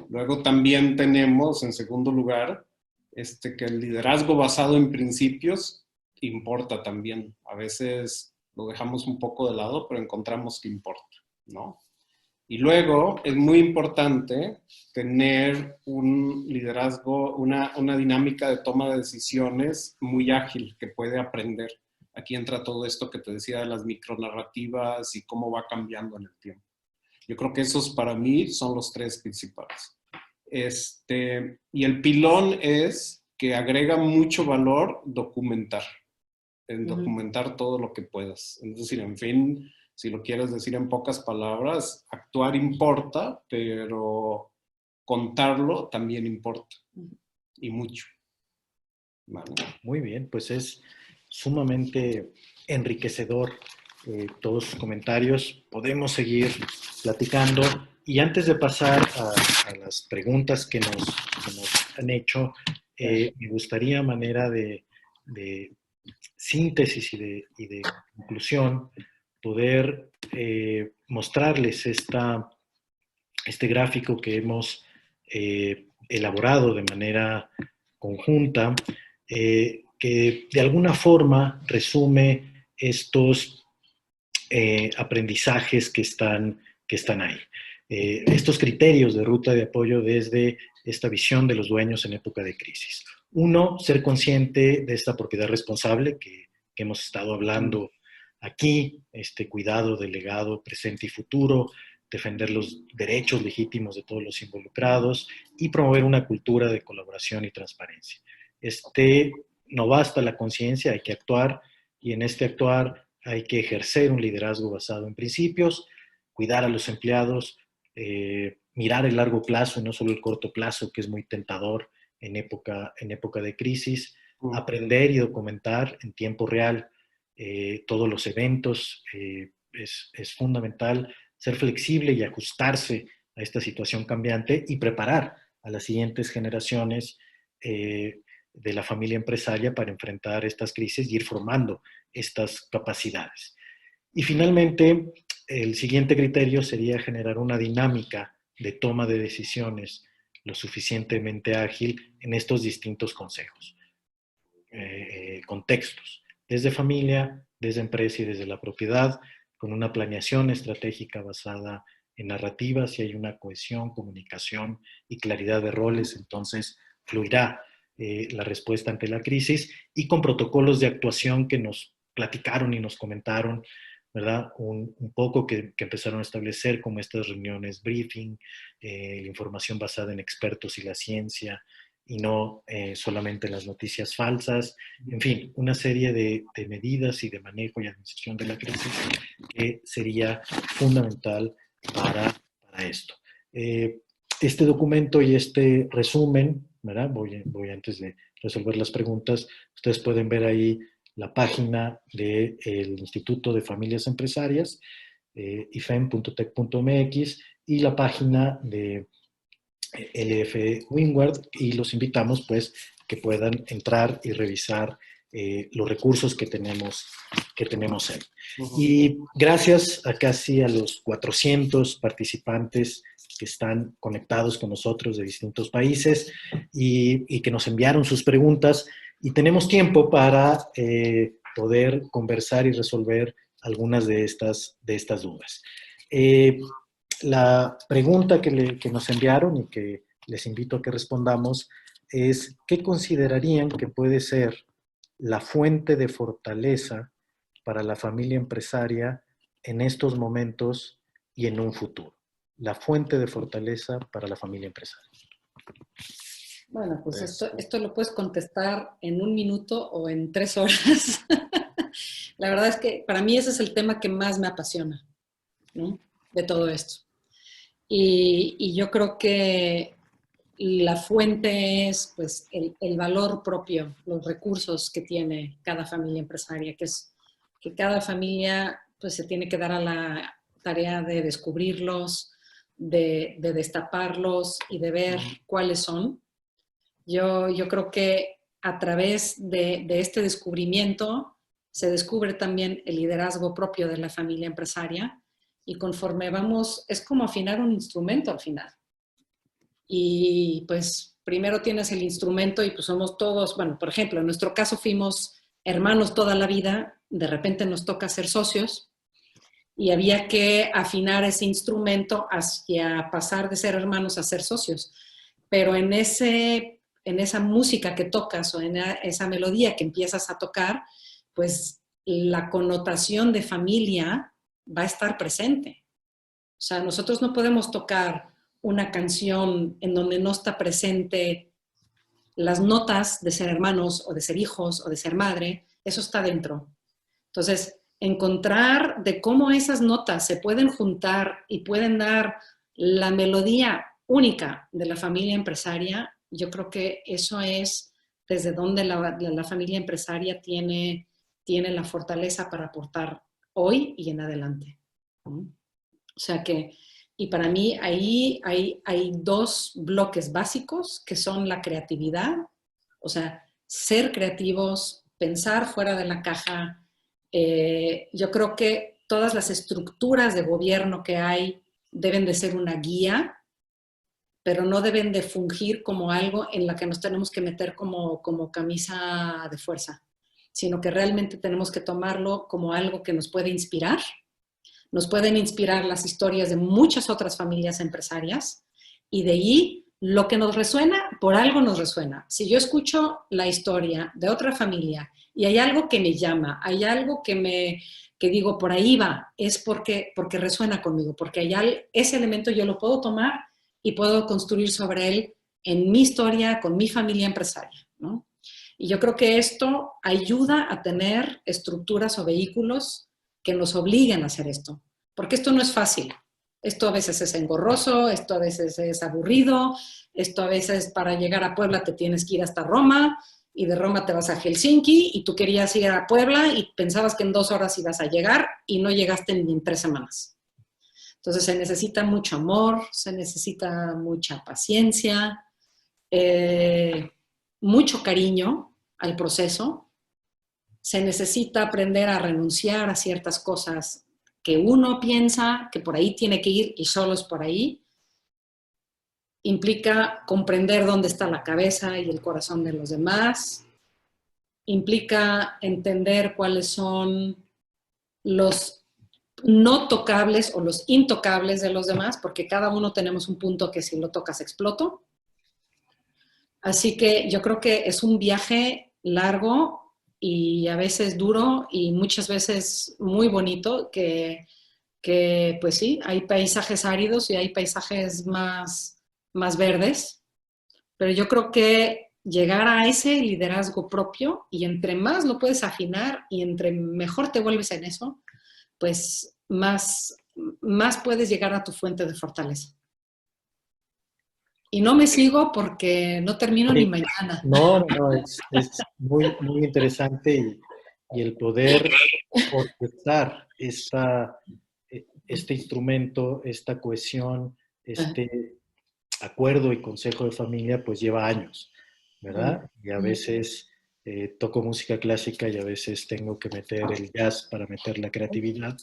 Luego también tenemos, en segundo lugar, que el liderazgo basado en principios importa también. A veces lo dejamos un poco de lado, pero encontramos que importa, ¿no? Y luego es muy importante tener un liderazgo, una dinámica de toma de decisiones muy ágil que puede aprender. Aquí entra todo esto que te decía de las micronarrativas y cómo va cambiando en el tiempo. Yo creo que esos para mí son los 3 principales. Y el pilón es que agrega mucho valor documentar. En documentar todo lo que puedas. Es decir, en fin, si lo quieres decir en pocas palabras, actuar importa, pero contarlo también importa. Y mucho. Vale.
Muy bien, pues es sumamente enriquecedor todos sus comentarios. Podemos seguir platicando. Y antes de pasar a las preguntas que nos han hecho, me gustaría, a manera de síntesis y de conclusión, poder mostrarles este gráfico que hemos elaborado de manera conjunta, que de alguna forma resume estos aprendizajes que están ahí. Estos criterios de ruta de apoyo desde esta visión de los dueños en época de crisis. Uno, ser consciente de esta propiedad responsable que hemos estado hablando aquí, este cuidado del legado presente y futuro, defender los derechos legítimos de todos los involucrados y promover una cultura de colaboración y transparencia. no basta la conciencia, hay que actuar, y en este actuar hay que ejercer un liderazgo basado en principios, cuidar a los empleados, mirar el largo plazo y no solo el corto plazo, que es muy tentador en época de crisis, aprender y documentar en tiempo real todos los eventos. Es fundamental ser flexible y ajustarse a esta situación cambiante y preparar a las siguientes generaciones de la familia empresaria para enfrentar estas crisis y ir formando estas capacidades. Y finalmente, el siguiente criterio sería generar una dinámica de toma de decisiones lo suficientemente ágil en estos distintos contextos, desde familia, desde empresa y desde la propiedad, con una planeación estratégica basada en narrativas. Si hay una cohesión, comunicación y claridad de roles, entonces fluirá la respuesta ante la crisis, y con protocolos de actuación que nos platicaron y nos comentaron, ¿verdad? Un poco que empezaron a establecer, como estas reuniones briefing, la información basada en expertos y la ciencia, y no solamente las noticias falsas. En fin, una serie de medidas y de manejo y administración de la crisis que sería fundamental para esto. Este documento y este resumen, ¿verdad? Voy antes de resolver las preguntas, ustedes pueden ver ahí la página del Instituto de Familias Empresarias, ifem.tec.mx, y la página de LF Windward, y los invitamos pues que puedan entrar y revisar los recursos que tenemos ahí. Y gracias a casi a los 400 participantes que están conectados con nosotros de distintos países y que nos enviaron sus preguntas, y tenemos tiempo para poder conversar y resolver algunas de estas dudas. La pregunta que nos enviaron y que les invito a que respondamos es: ¿qué considerarían que puede ser la fuente de fortaleza para la familia empresaria en estos momentos y en un futuro? La fuente de fortaleza para la familia empresaria.
Bueno, pues esto lo puedes contestar en 1 minuto o en 3 horas. La verdad es que para mí ese es el tema que más me apasiona, ¿no?, de todo esto. Y yo creo que la fuente es pues el valor propio, los recursos que tiene cada familia empresaria, que es que cada familia pues se tiene que dar a la tarea de descubrirlos, de destaparlos y de ver cuáles son. Yo creo que a través de este descubrimiento se descubre también el liderazgo propio de la familia empresaria, y conforme vamos, es como afinar un instrumento al final. Y pues primero tienes el instrumento y pues somos todos, bueno, por ejemplo, en nuestro caso fuimos hermanos toda la vida, de repente nos toca ser socios y había que afinar ese instrumento hacia pasar de ser hermanos a ser socios. Pero en esa música que tocas o en esa melodía que empiezas a tocar, pues la connotación de familia va a estar presente. O sea, nosotros no podemos tocar una canción en donde no está presente las notas de ser hermanos o de ser hijos o de ser madre. Eso está dentro. Entonces, encontrar de cómo esas notas se pueden juntar y pueden dar la melodía única de la familia empresaria, yo creo que eso es desde donde la familia empresaria tiene la fortaleza para aportar hoy y en adelante. O sea que, y para mí ahí hay 2 bloques básicos que son la creatividad, o sea, ser creativos, pensar fuera de la caja. Yo creo que todas las estructuras de gobierno que hay deben de ser una guía, pero no deben de fungir como algo en la que nos tenemos que meter como camisa de fuerza, sino que realmente tenemos que tomarlo como algo que nos puede inspirar. Nos pueden inspirar las historias de muchas otras familias empresarias, y de ahí lo que nos resuena, por algo nos resuena. Si yo escucho la historia de otra familia y hay algo que me llama, hay algo que digo, por ahí va, es porque resuena conmigo, porque ese elemento yo lo puedo tomar y puedo construir sobre él en mi historia, con mi familia empresaria, ¿no? Y yo creo que esto ayuda a tener estructuras o vehículos que nos obliguen a hacer esto, porque esto no es fácil. Esto a veces es engorroso, esto a veces es aburrido, esto a veces para llegar a Puebla te tienes que ir hasta Roma y de Roma te vas a Helsinki y tú querías ir a Puebla y pensabas que en 2 horas ibas a llegar y no llegaste ni en 3 semanas. Entonces se necesita mucho amor, se necesita mucha paciencia, mucho cariño al proceso. Se necesita aprender a renunciar a ciertas cosas que uno piensa que por ahí tiene que ir y solo es por ahí. Implica comprender dónde está la cabeza y el corazón de los demás. Implica entender cuáles son los no tocables o los intocables de los demás, porque cada uno tenemos un punto que si lo tocas exploto. Así que yo creo que es un viaje largo y a veces duro y muchas veces muy bonito, que pues sí, hay paisajes áridos y hay paisajes más verdes, pero yo creo que llegar a ese liderazgo propio y entre más lo puedes afinar y entre mejor te vuelves en eso, pues más puedes llegar a tu fuente de fortaleza. Y no me sigo porque no termino ni mañana.
No, es muy, muy interesante y el poder orquestar este instrumento, esta cohesión, este acuerdo y consejo de familia, pues lleva años, ¿verdad? Y a veces toco música clásica y a veces tengo que meter el jazz para meter la creatividad.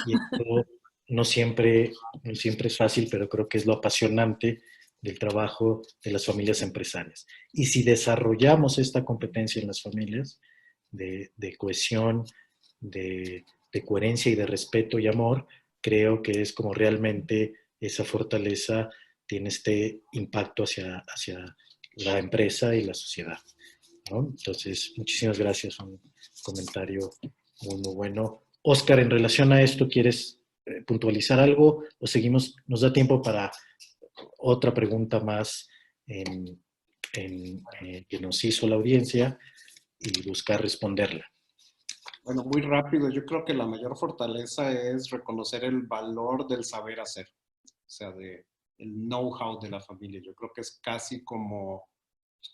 Y esto no siempre es fácil, pero creo que es lo apasionante del trabajo de las familias empresarias. Y si desarrollamos esta competencia en las familias de cohesión, de coherencia y de respeto y amor, creo que es como realmente esa fortaleza tiene este impacto hacia la empresa y la sociedad, ¿no? Entonces, muchísimas gracias, un comentario muy, muy bueno. Óscar, en relación a esto, ¿quieres puntualizar algo o seguimos? Nos da tiempo para otra pregunta más que nos hizo la audiencia y buscar responderla.
Bueno, muy rápido. Yo creo que la mayor fortaleza es reconocer el valor del saber hacer, o sea, el know-how de la familia. Yo creo que es casi como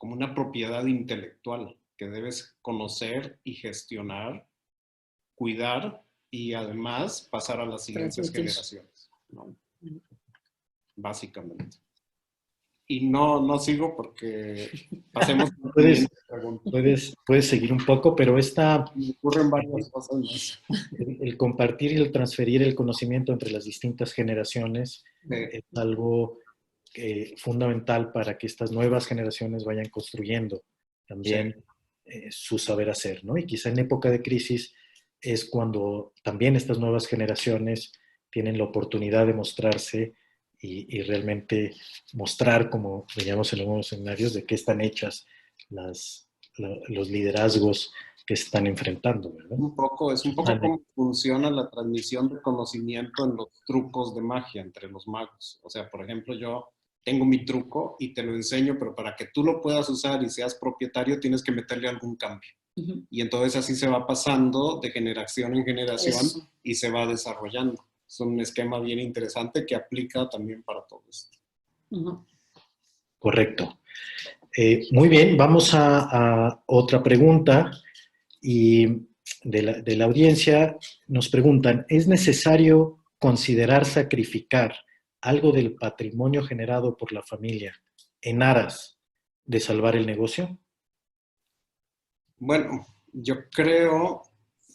una propiedad intelectual que debes conocer y gestionar, cuidar y además pasar a las siguientes generaciones, ¿no? Básicamente. Y no sigo porque pasemos.
Puedes seguir un poco, pero
me ocurren varias cosas más.
El compartir y el transferir el conocimiento entre las distintas generaciones es algo fundamental para que estas nuevas generaciones vayan construyendo también su saber hacer, ¿no? Y quizá en época de crisis es cuando también estas nuevas generaciones tienen la oportunidad de mostrarse y realmente mostrar, como veíamos en algunos escenarios, de qué están hechas los liderazgos que se están enfrentando, ¿verdad?
Es un poco cómo funciona la transmisión de conocimiento en los trucos de magia entre los magos. O sea, por ejemplo, yo tengo mi truco y te lo enseño, pero para que tú lo puedas usar y seas propietario tienes que meterle algún cambio. Y entonces así se va pasando de generación en generación y se va desarrollando. Es un esquema bien interesante que aplica también para todo esto.
Correcto. Muy bien, vamos a otra pregunta. Y de la audiencia nos preguntan, ¿es necesario considerar sacrificar algo del patrimonio generado por la familia en aras de salvar el negocio?
Bueno, yo creo,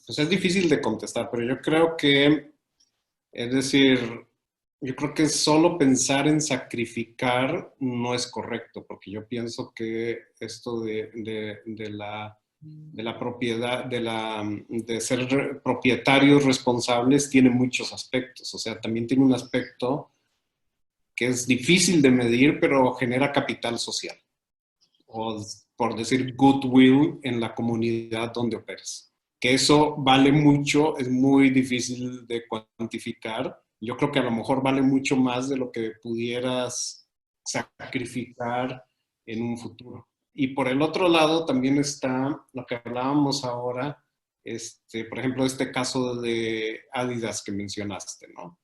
pues es difícil de contestar, pero yo creo que, es decir, yo creo que solo pensar en sacrificar no es correcto, porque yo pienso que esto de la propiedad, de ser propietarios responsables tiene muchos aspectos. O sea, también tiene un aspecto que es difícil de medir, pero genera capital social. O, por decir, goodwill en la comunidad donde operas. Que eso vale mucho, es muy difícil de cuantificar. Yo creo que a lo mejor vale mucho más de lo que pudieras sacrificar en un futuro. Y por el otro lado también está lo que hablábamos ahora, por ejemplo, este caso de Adidas que mencionaste, ¿no?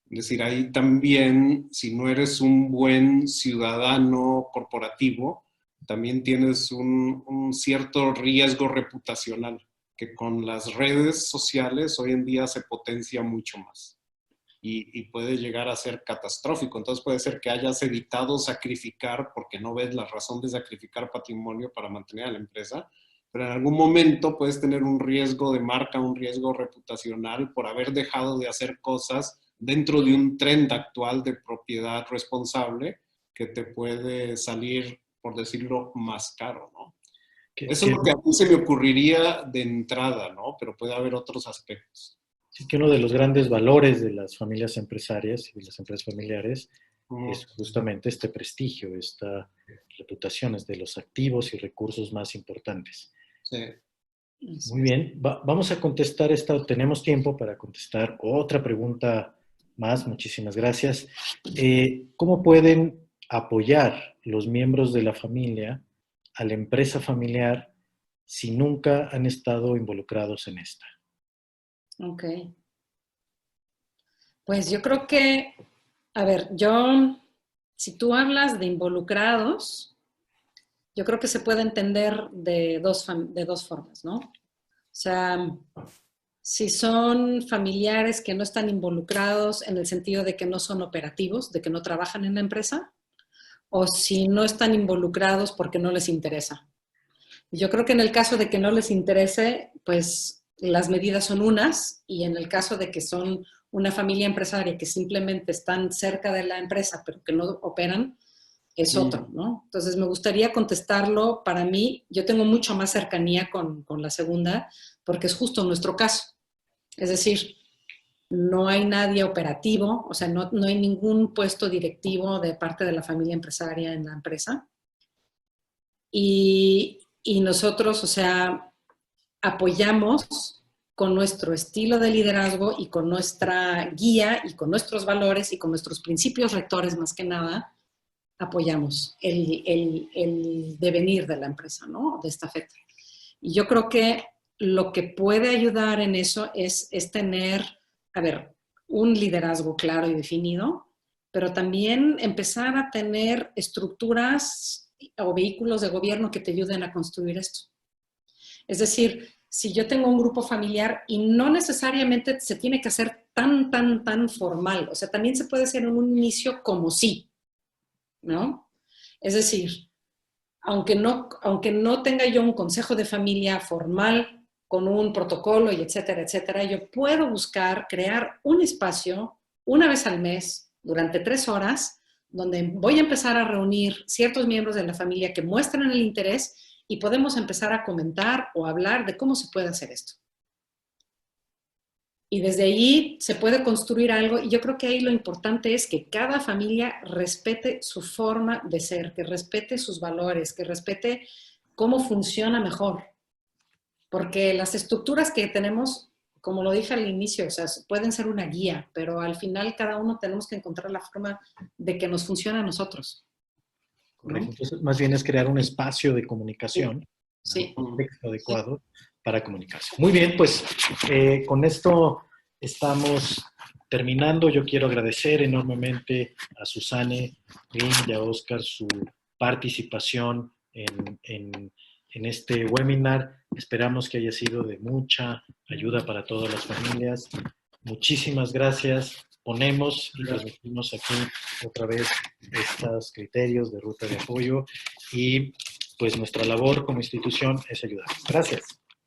Es decir, ahí también, si no eres un buen ciudadano corporativo, también tienes un cierto riesgo reputacional, que con las redes sociales hoy en día se potencia mucho más y puede llegar a ser catastrófico. Entonces puede ser que hayas evitado sacrificar, porque no ves la razón de sacrificar patrimonio para mantener a la empresa, pero en algún momento puedes tener un riesgo de marca, un riesgo reputacional por haber dejado de hacer cosas dentro de un trend actual de propiedad responsable que te puede salir, por decirlo, más caro, ¿no? Eso es lo que a mí se me ocurriría de entrada, ¿no? Pero puede haber otros aspectos.
Sí, que uno de los grandes valores de las familias empresarias y de las empresas familiares es justamente este prestigio, esta reputación, es de los activos y recursos más importantes.
Sí.
Muy bien, vamos a contestar tenemos tiempo para contestar otra pregunta más, muchísimas gracias. ¿Cómo pueden apoyar los miembros de la familia a la empresa familiar si nunca han estado involucrados en esta?
Ok. Pues yo creo que, a ver, si tú hablas de involucrados, yo creo que se puede entender de dos formas, ¿no? O sea, si son familiares que no están involucrados en el sentido de que no son operativos, de que no trabajan en la empresa, o si no están involucrados porque no les interesa. Yo creo que en el caso de que no les interese, pues las medidas son unas, y en el caso de que son una familia empresaria que simplemente están cerca de la empresa pero que no operan, es otro, ¿no? Entonces me gustaría contestarlo. Para mí, yo tengo mucho más cercanía con la segunda, porque es justo nuestro caso. Es decir, no hay nadie operativo, o sea, no hay ningún puesto directivo de parte de la familia empresaria en la empresa. Y nosotros, o sea, apoyamos con nuestro estilo de liderazgo y con nuestra guía y con nuestros valores y con nuestros principios rectores, más que nada, apoyamos el devenir de la empresa, ¿no? De esta fecha. Y yo creo que lo que puede ayudar en eso es tener, a ver, un liderazgo claro y definido, pero también empezar a tener estructuras o vehículos de gobierno que te ayuden a construir esto. Es decir, si yo tengo un grupo familiar y no necesariamente se tiene que hacer tan formal, o sea, también se puede hacer en un inicio como sí, ¿no? Es decir, aunque no tenga yo un consejo de familia formal con un protocolo y etcétera, yo puedo buscar crear un espacio una vez al mes durante 3 horas donde voy a empezar a reunir ciertos miembros de la familia que muestran el interés y podemos empezar a comentar o hablar de cómo se puede hacer esto. Y desde ahí se puede construir algo, y yo creo que ahí lo importante es que cada familia respete su forma de ser, que respete sus valores, que respete cómo funciona mejor. Porque las estructuras que tenemos, como lo dije al inicio, o sea, pueden ser una guía, pero al final cada uno tenemos que encontrar la forma de que nos funcione a nosotros.
Correcto. Entonces, más bien es crear un espacio de comunicación,
sí.
Un contexto adecuado para comunicarse. Muy bien, pues con esto estamos terminando. Yo quiero agradecer enormemente a Susane y a Oscar su participación en este webinar. Esperamos que haya sido de mucha ayuda para todas las familias. Muchísimas gracias. Ponemos y transmitimos aquí otra vez estos criterios de ruta de apoyo y pues nuestra labor como institución es ayudar. Gracias.